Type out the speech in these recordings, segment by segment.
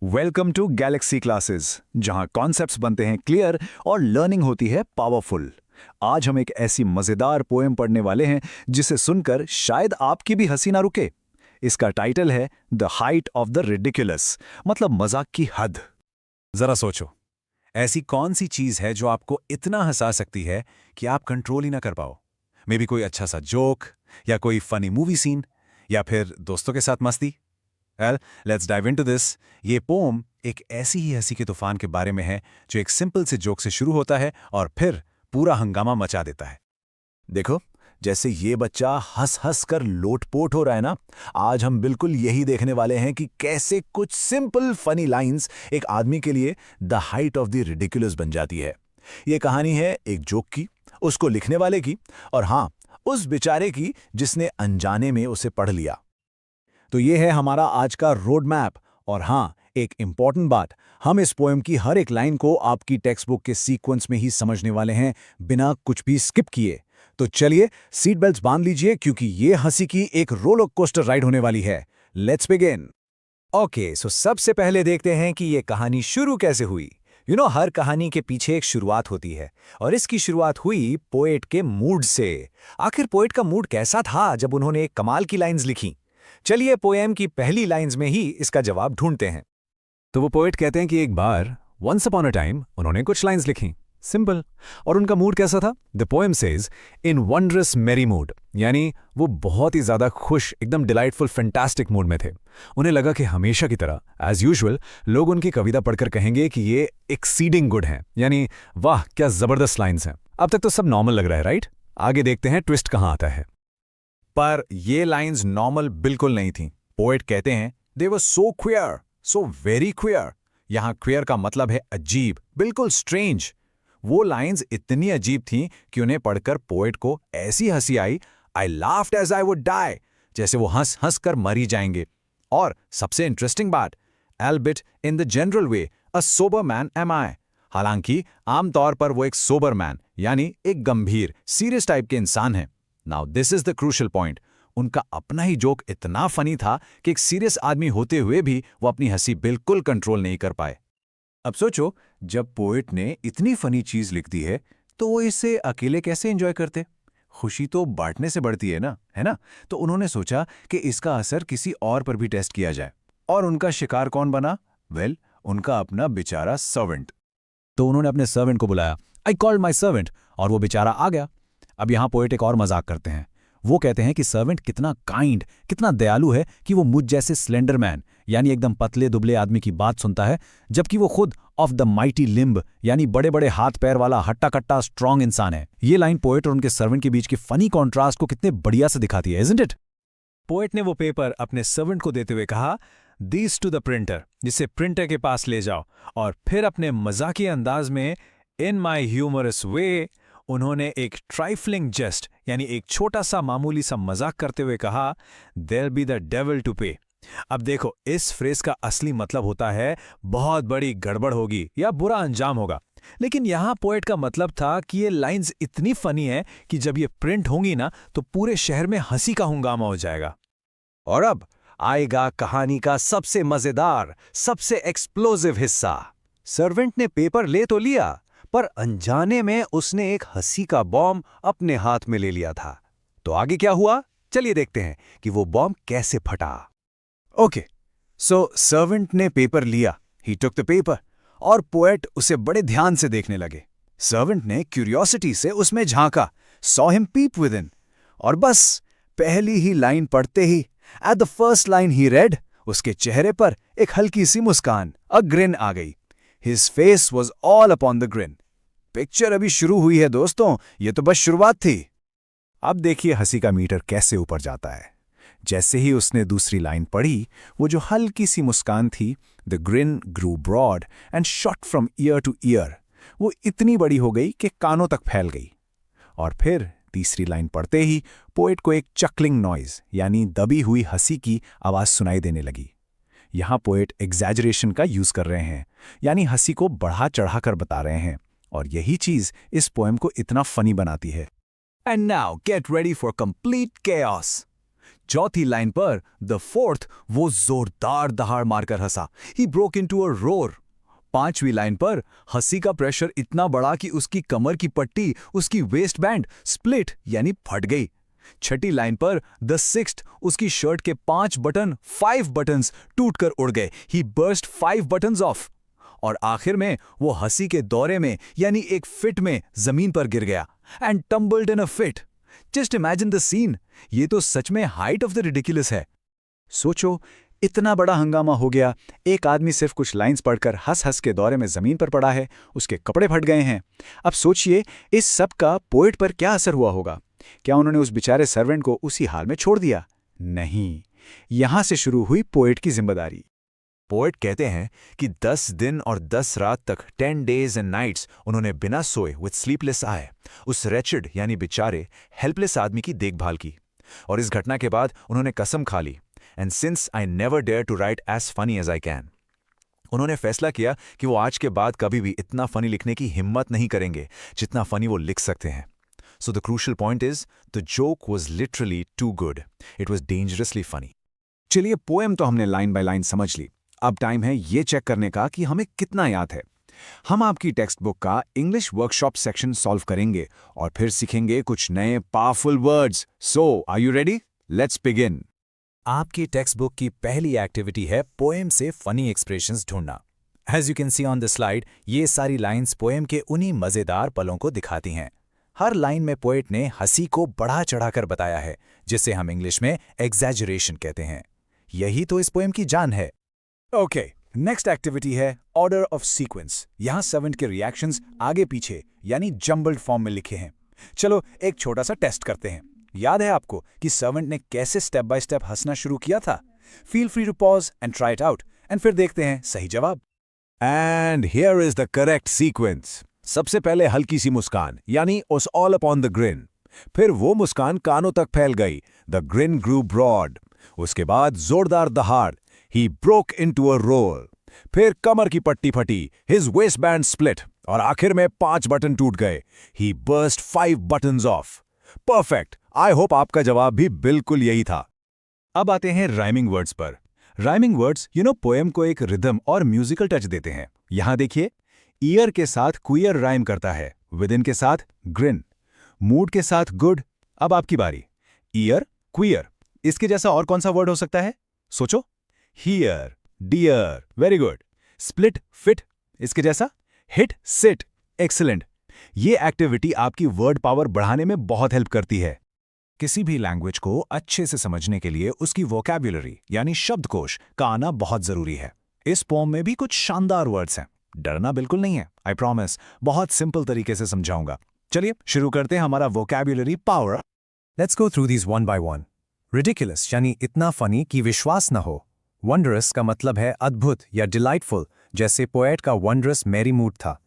Welcome to Galaxy classes, जहां concepts बनते हैं क्लियर और लर्निंग होती है पावरफुल। आज हम एक ऐसी मजेदार पोएम पढ़ने वाले हैं जिसे सुनकर शायद आपकी भी हंसी ना रुके। इसका टाइटल है the height of the ridiculous, मतलब मजाक की हद। जरा सोचो, ऐसी कौन सी चीज है जो आपको इतना हंसा सकती है कि आप कंट्रोल ही ना कर पाओ। मे बी कोई अच्छा सा जोक, या कोई फनी मूवी सीन, या फिर दोस्तों के साथ मस्ती। Well, let's dive into this. ये पोम एक ऐसी ही हंसी के तूफान के बारे में है जो एक सिंपल से जोक से शुरू होता है और फिर पूरा हंगामा मचा देता है। देखो, जैसे ये बच्चा हंस हंस कर लोटपोट हो रहा है ना, आज हम बिल्कुल यही देखने वाले हैं कि कैसे कुछ सिंपल फनी लाइंस एक आदमी के लिए the height of the ridiculous बन जाती है। ये कहानी है एक जोक की, उसको लिखने वाले की, और हाँ, उस बेचारे की जिसने अनजाने में उसे पढ़ लिया। तो ये है हमारा आज का रोड मैप। और हाँ, एक इंपॉर्टेंट बात, हम इस पोएम की हर एक लाइन को आपकी टेक्स्ट बुक के सीक्वेंस में ही समझने वाले हैं, बिना कुछ भी स्किप किए। तो चलिए सीट बेल्ट्स बांध लीजिए, क्योंकि ये हंसी की एक रोलर कोस्टर राइड होने वाली है। Let's begin. ओके, सो सबसे पहले देखते हैं कि ये कहानी शुरू कैसे हुई। हर कहानी के पीछे एक शुरुआत होती है, और इसकी शुरुआत हुई पोएट के मूड से। आखिर पोएट का मूड कैसा था जब उन्होंने एक कमाल की लाइंस लिखी? चलिए पोएम की पहली लाइंस में ही इसका जवाब ढूंढते हैं। तो वो पोएट कहते हैं कि एक बार वंस अपॉन अ टाइम उन्होंने कुछ लाइंस लिखी, सिंपल। और उनका मूड कैसा था? The poem says in wondrous मेरी मूड, यानी वो बहुत ही ज्यादा खुश, एकदम डिलाइटफुल, फैंटास्टिक मूड में थे। उन्हें लगा कि हमेशा की तरह एज यूजुअल लोग उनकी कविता पढ़कर कहेंगे कि ये एक्सीडिंग गुड हैं, यानी वाह क्या जबरदस्त लाइंस हैं। अब तक तो सब नॉर्मल लग रहा है, राइट? आगे देखते हैं ट्विस्ट कहां आता है। पर ये लाइंस नॉर्मल बिल्कुल नहीं थी। पोएट कहते हैं दे वर सो क्वियर, सो वेरी क्वियर। यहां क्वियर का मतलब है अजीब, बिल्कुल स्ट्रेंज। वो लाइंस इतनी अजीब थीं कि उन्हें पढ़कर पोएट को ऐसी हंसी आई, I laughed as I would die, जैसे वो हंस हंस कर मर ही जाएंगे। और सबसे इंटरेस्टिंग बात, albeit in the general way a sober man am I. हालांकि आमतौर पर वो एक सोबर मैन, यानी एक गंभीर, सीरियस टाइप के इंसान हैं। Now this is the crucial point. उनका अपना ही जोक इतना फनी था कि एक सीरियस आदमी होते हुए भी वो अपनी हंसी बिल्कुल कंट्रोल नहीं कर पाए। अब सोचो, जब पोएट ने इतनी फनी चीज लिख दी है तो वो इसे अकेले कैसे एंजॉय करते? खुशी तो बांटने से बढ़ती है ना, है ना? तो उन्होंने सोचा कि इसका असर किसी और पर भी टेस्ट किया जाए। और उनका शिकार कौन बना? वेल, उनका अपना बेचारा सर्वेंट। तो उन्होंने अपने सर्वेंट को बुलाया, आई कॉल्ड माई सर्वेंट, और वो बेचारा आ गया। अब यहां पोएट एक और मजाक करते हैं। वो कहते हैं कि सर्वेंट कितना काइंड, कितना दयालु है कि वो मुझ जैसे स्लेंडर मैन, यानी एकदम पतले दुबले आदमी की बात सुनता है, जबकि वो खुद ऑफ द माइटी लिम्ब, यानी बड़े बड़े हाथ पैर वाला हट्टा कट्टा स्ट्रांग इंसान है। ये लाइन पोएट और उनके सर्वेंट के बीच की फनी कॉन्ट्रास्ट को कितने बढ़िया से दिखाती है, इजंट इट? पोएट ने वो पेपर अपने सर्वेंट को देते हुए कहा, दीस टू द प्रिंटर, जिसे प्रिंटर के पास ले जाओ। और फिर अपने मजाकिया अंदाज में, इन माई ह्यूमरस वे, उन्होंने एक ट्राइफलिंग जेस्ट, यानी एक छोटा सा मामूली सा मजाक करते हुए कहा, there be the devil to pay. अब देखो, इस फ्रेज का असली मतलब होता है बहुत बड़ी गड़बड़ होगी या बुरा अंजाम होगा। लेकिन यहां पोएट का मतलब था कि ये लाइंस इतनी फनी है कि जब ये प्रिंट होंगी ना तो पूरे शहर में हंसी का हंगामा हो जाएगा। और अब आएगा कहानी का सबसे मजेदार, सबसे एक्सप्लोसिव हिस्सा। सर्वेंट ने पेपर ले तो लिया, पर अनजाने में उसने एक हंसी का बॉम्ब अपने हाथ में ले लिया था। तो आगे क्या हुआ? चलिए देखते हैं कि वो बॉम्ब कैसे फटा। ओके, सो सर्वेंट ने पेपर लिया, ही टुक द पेपर, और पोएट उसे बड़े ध्यान से देखने लगे। सर्वेंट ने क्यूरियोसिटी से उसमें झांका, saw him peep within, और बस पहली ही लाइन पढ़ते ही, एट द फर्स्ट लाइन ही रेड, उसके चेहरे पर एक हल्की सी मुस्कान, अ ग्रिन आ गई। His face was all upon the grin. Picture अभी शुरू हुई है दोस्तों, ये तो बस शुरुआत थी। अब देखिए हंसी का मीटर कैसे ऊपर जाता है। जैसे ही उसने दूसरी लाइन पढ़ी, वो जो हल्की सी मुस्कान थी, the grin grew broad and shot from ear to ear, वो इतनी बड़ी हो गई कि कानों तक फैल गई। और फिर तीसरी लाइन पढ़ते ही पोएट को एक चकलिंग नॉइज, यानी दबी हुई हंसी की आवाज सुनाई देने लगी। यहां पोएट एग्जैजरेशन का यूज कर रहे हैं, यानी हंसी को बढ़ा चढ़ाकर बता रहे हैं, और यही चीज इस पोएम को इतना फनी बनाती है। And now get ready for complete chaos. चौथी लाइन पर द फोर्थ वो जोरदार दहाड़ मारकर हंसा, he broke into a roar. पांचवी लाइन पर हंसी का प्रेशर इतना बढ़ा कि उसकी कमर की पट्टी, उसकी वेस्ट बैंड स्प्लिट यानी फट गई। छठी लाइन पर द सिक्स्थ उसकी शर्ट के 5 बटन 5 बटन्स टूटकर उड़ गए, ही बर्स्ट 5 बटन्स ऑफ। और आखिर में वो हंसी के दौरे में यानी एक फिट में जमीन पर गिर गया, and tumbled in a fit. Just imagine the scene, ये तो सच में हाइट ऑफ द रिडिकुलस है। सोचो, इतना बड़ा हंगामा हो गया, एक आदमी सिर्फ कुछ लाइंस पढ़कर हंस हंस के दौरे में जमीन पर पड़ा है, उसके कपड़े फट गए हैं। अब सोचिए इस सब का पोएट पर क्या असर हुआ होगा। क्या उन्होंने उस बेचारे सर्वेंट को उसी हाल में छोड़ दिया? नहीं, यहां से शुरू हुई पोएट की जिम्मेदारी। पोएट कहते हैं कि 10 दिन और 10 रात तक 10 days and nights उन्होंने बिना सोए विथ स्लीपलेस आए उस रेचिड यानी बेचारे हेल्पलेस आदमी की देखभाल की। और इस घटना के बाद उन्होंने कसम खा ली, and since I never dare to write as funny as I can, उन्होंने फैसला किया कि वो आज के बाद कभी भी इतना फनी लिखने की हिम्मत नहीं करेंगे जितना फनी वो लिख सकते हैं। So the crucial point is the joke was literally too good, it was dangerously funny. चलिए, पोएम तो हमने लाइन बाय लाइन समझ ली, अब टाइम है ये चेक करने का कि हमें कितना याद है। हम आपकी टेक्स्ट बुक का इंग्लिश वर्कशॉप सेक्शन सॉल्व करेंगे और फिर सीखेंगे कुछ नए powerful words. So are you ready? Let's begin. आपकी टेक्स्ट बुक की पहली एक्टिविटी है पोएम से फनी एक्सप्रेशंस ढूंढना। As you can see on the slide, ये सारी लाइंस पोएम के उन्हीं मजेदार पलों को दिखाती हैं। हर लाइन में पोएट ने हंसी को बढ़ा चढ़ाकर बताया है, जिसे हम इंग्लिश में एग्जैजरेशन कहते हैं। यही तो इस पोएम की जान है। ओके, नेक्स्ट एक्टिविटी है ऑर्डर ऑफ सीक्वेंस। यहां सर्वेंट के रिएक्शंस आगे पीछे यानी जंबल्ड फॉर्म में लिखे हैं। चलो एक छोटा सा टेस्ट करते हैं। याद है आपको कि सर्वेंट ने कैसे स्टेप बाय स्टेप हंसना शुरू किया था? Feel free to pause and try it out, and फिर देखते हैं सही जवाब। And here is the correct sequence. सबसे पहले हल्की सी मुस्कान यानी उस ऑल अपॉन द ग्रिन, फिर वो मुस्कान कानों तक फैल गई, द ग्रिन ग्रू ब्रॉड। उसके बाद जोरदार दहाड़, ही ब्रोक इनटू अ रोर। फिर कमर की पट्टी फटी, हिज वेस्ट बैंड स्प्लिट। और आखिर में 5 बटन टूट गए, he burst 5 buttons off. Perfect. I hope आपका जवाब भी बिल्कुल यही था। अब आते हैं राइमिंग वर्ड्स पर। राइमिंग वर्ड्स पोएम को एक रिदम और म्यूजिकल टच देते हैं। यहां देखिए, ईयर के साथ क्वियर राइम करता है, विदिन के साथ ग्रिन, मूड के साथ गुड। अब आपकी बारी। ईयर, क्वियर, इसके जैसा और कौन सा वर्ड हो सकता है? सोचो। Here, dear, very good. Split, fit, इसके जैसा? Hit, sit, excellent. ये एक्टिविटी आपकी वर्ड पावर बढ़ाने में बहुत हेल्प करती है। किसी भी लैंग्वेज को अच्छे से समझने के लिए उसकी वोकैब्युलरी यानी शब्दकोश का आना बहुत जरूरी है। इस पोएम में भी कुछ शानदार वर्ड्स हैं, डरना बिल्कुल नहीं है, आई प्रॉमिस। बहुत सिंपल तरीके से समझाऊंगा। चलिए शुरू करते हैं हमारा vocabulary power. Let's go through these one by one. Ridiculous यानी इतना फनी कि विश्वास न हो। वंडरस का मतलब है अद्भुत या डिलाइटफुल, जैसे पोएट का वंडरस मैरी मूड था।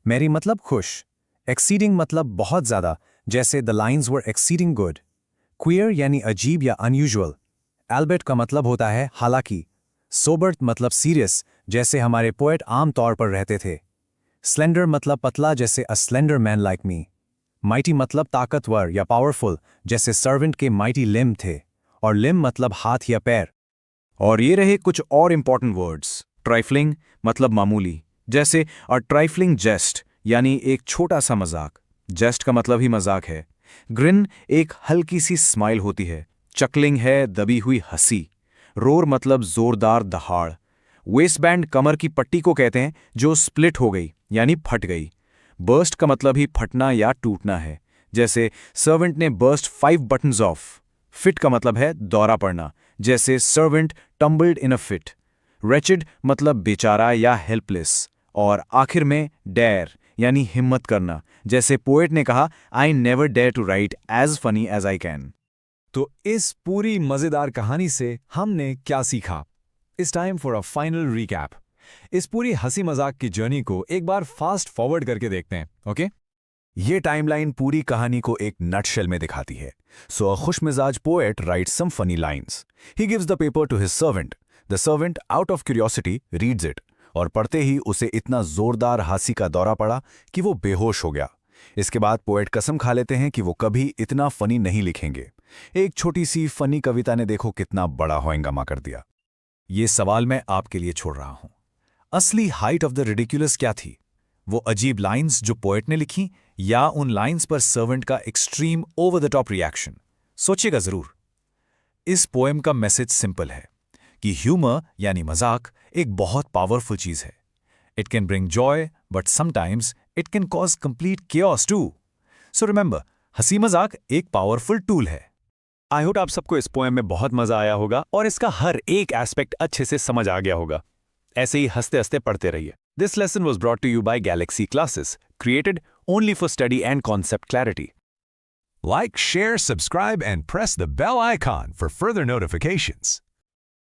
मैरी मतलब खुश। एक्सीडिंग मतलब बहुत ज्यादा, जैसे the lines were exceeding good. Queer यानी अजीब या अनयूजुअल। एल्बर्ट का मतलब होता है हालांकि। सोबर्ट मतलब सीरियस, जैसे हमारे पोएट आम तौर पर रहते थे। स्लेंडर मतलब पतला, जैसे a slender man like me. Mighty मतलब ताकतवर या पावरफुल, जैसे सर्वेंट के माइटी लिम थे। और लिम मतलब हाथ या पैर। और ये रहे कुछ और इंपॉर्टेंट वर्ड्स। ट्राइफलिंग मतलब मामूली, जैसे अ ट्राइफलिंग जेस्ट यानी एक छोटा सा मजाक। जेस्ट का मतलब ही मजाक है। ग्रिन एक हल्की सी स्माइल होती है। चकलिंग है दबी हुई हंसी। रोर मतलब जोरदार दहाड़। वेस्ट बैंड कमर की पट्टी को कहते हैं जो स्प्लिट हो गई यानी फट गई। बर्स्ट का मतलब ही फटना या टूटना है, जैसे सर्वेंट ने बर्स्ट 5 बटन्स ऑफ। फिट का मतलब है दौरा पड़ना, जैसे servant tumbled in a fit. Wretched मतलब बेचारा या हेल्पलेस। और आखिर में डेयर यानी हिम्मत करना, जैसे पोएट ने कहा, I never dare to write as funny as I can. तो इस पूरी मजेदार कहानी से हमने क्या सीखा? It's time for a final recap. इस पूरी हंसी मजाक की जर्नी को एक बार फास्ट फॉरवर्ड करके देखते हैं, ओके? ये टाइमलाइन पूरी कहानी को एक नटशेल में दिखाती है। सो अ खुशमिजाज poet writes some funny lines. He gives the paper to his servant. The servant out of curiosity reads it, और पढ़ते ही उसे इतना जोरदार हंसी का दौरा पड़ा कि वो बेहोश हो गया। इसके बाद पोएट कसम खा लेते हैं कि वो कभी इतना फनी नहीं लिखेंगे। एक छोटी सी फनी कविता ने देखो कितना बड़ा होएंगामा कर दिया। ये सवाल मैं आपके लिए छोड़ रहा हूं। असली हाइट ऑफ द रिडिकुलस क्या थी? वो अजीब लाइंस जो पोएट ने लिखी, या उन लाइंस पर सर्वेंट का extreme over the top reaction? सोचिएगा जरूर। इस पोएम का मैसेज सिंपल है कि ह्यूमर यानी मजाक एक बहुत पावरफुल चीज है। It can bring joy, but sometimes it can cause complete chaos too. So remember, हंसी मजाक एक पावरफुल टूल है। आई होप आप सबको इस पोएम में बहुत मजा आया होगा और इसका हर एक एस्पेक्ट अच्छे से समझ आ गया होगा। ऐसे ही हंसते हंसते पढ़ते रहिए। This lesson was brought to you by Galaxy Classes, created only for study and concept clarity. Like, share, subscribe, and press the bell icon for further notifications.